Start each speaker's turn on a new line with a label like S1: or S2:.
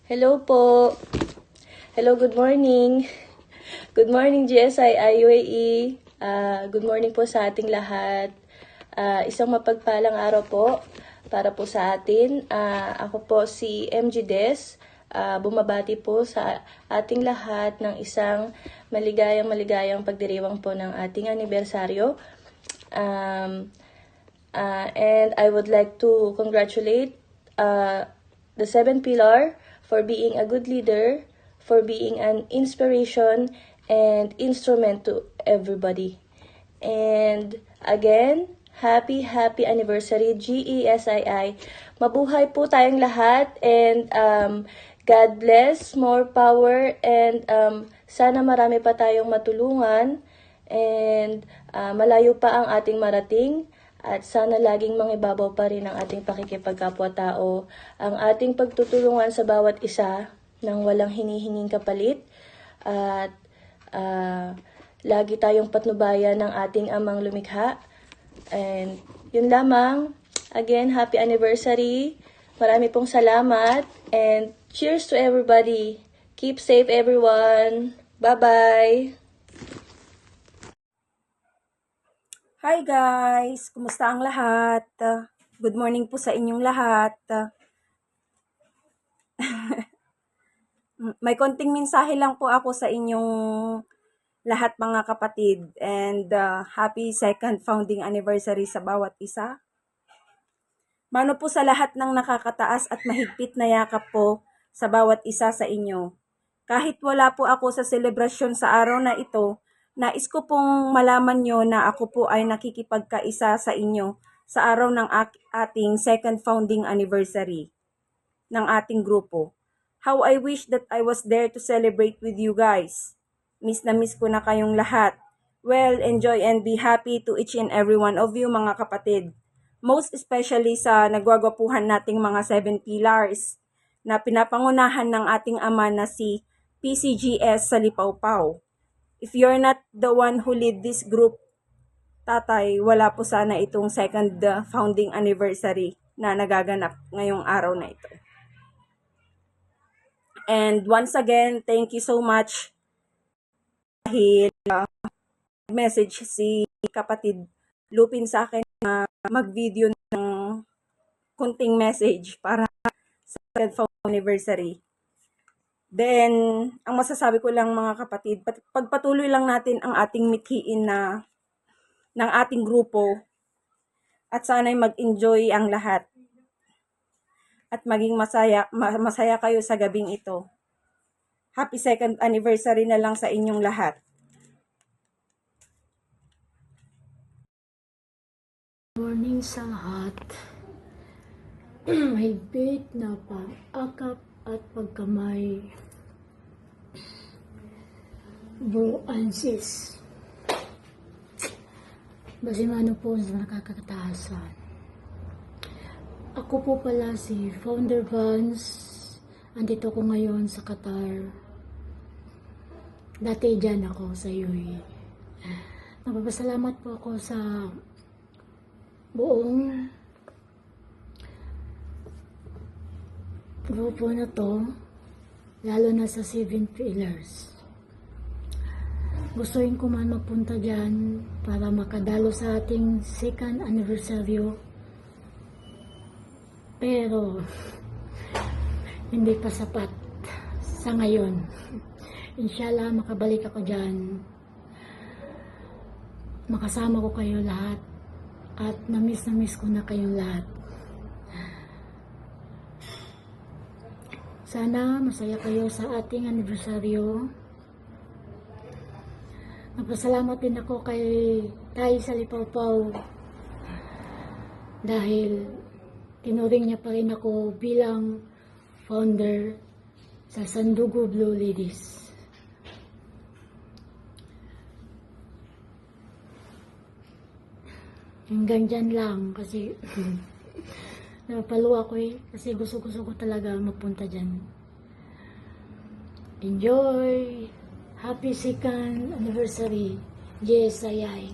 S1: Hello po. Hello, good morning. Good morning, GSI UAE. Good morning po sa ating lahat. Isang mapagpalang araw po para po sa atin. Ako po si MG Des. Bumabati po sa ating lahat ng isang maligayang pagdiriwang po ng ating anibersaryo. And I would like to congratulate the 7 Pillar for being a good leader, for being an inspiration and instrument to everybody. And again, happy anniversary GESII. Mabuhay po tayong lahat, and God bless, more power, and sana marami pa tayong matulungan, and malayo pa ang ating marating. At sana laging mangibabaw pa rin ang ating pakikipagkapwa-tao, ang ating pagtutulungan sa bawat isa nang walang hinihinging kapalit. At lagi tayong patnubayan ng ating amang lumikha. And yun lamang. Again, happy anniversary. Marami pong salamat. And cheers to everybody. Keep safe everyone. Bye-bye.
S2: Hi guys! Kumusta ang lahat? Good morning po sa inyong lahat. May konting mensahe lang po ako sa inyong lahat mga kapatid, and happy second founding anniversary sa bawat isa. Mano po sa lahat ng nakakataas at mahigpit na yakap po sa bawat isa sa inyo. Kahit wala po ako sa selebrasyon sa araw na ito, nais ko pong malaman nyo na ako po ay nakikipagkaisa sa inyo sa araw ng ating second founding anniversary ng ating grupo. How I wish that I was there to celebrate with you guys. Miss na miss ko na kayong lahat. Well, enjoy and be happy to each and every one of you mga kapatid. Most especially sa nagwagwapuhan nating mga 7 pillars na pinapangunahan ng ating ama na si PCGS sa Lipau-Pau. If you're not the one who lead this group, tatay, wala po sana itong second founding anniversary na nagaganap ngayong araw na ito. And once again, thank you so much dahil message si kapatid Lupin sa akin na mag-video ng kunting message para sa second founding anniversary. Then, ang masasabi ko lang mga kapatid, pagpatuloy lang natin ang ating mithiin na ng ating grupo at sana'y mag-enjoy ang lahat at maging masaya kayo sa gabing ito. Happy second anniversary na lang sa inyong lahat.
S3: Morning sa lahat. Mahigpit na pag-akap at pagkamay. Bro Ansis. Basimano po sa nakakatahasan. Ako po pala si Founder Vance. Andito ko ngayon sa Qatar. Dati dyan ako sa UAE. Nagpapasalamat po ako sa buong grupo na to, lalo na sa 7 Pillars. Gustuin ko man magpunta dyan para makadalo sa ating second anniversary, pero hindi pa sapat sa ngayon. Inshallah makabalik ako dyan, makasama ko kayo lahat, at na-miss ko na kayong lahat. Sana masaya kayo sa ating anibersaryo. Nagpasalamat din ako kay Tay sa Lipau-Pau dahil tinuring niya pa rin ako bilang founder sa Sandugo Blue Ladies. Hanggang dyan lang kasi napaluwa ko kasi gusto ko talaga mapunta dyan. Enjoy! Happy second anniversary, GSII.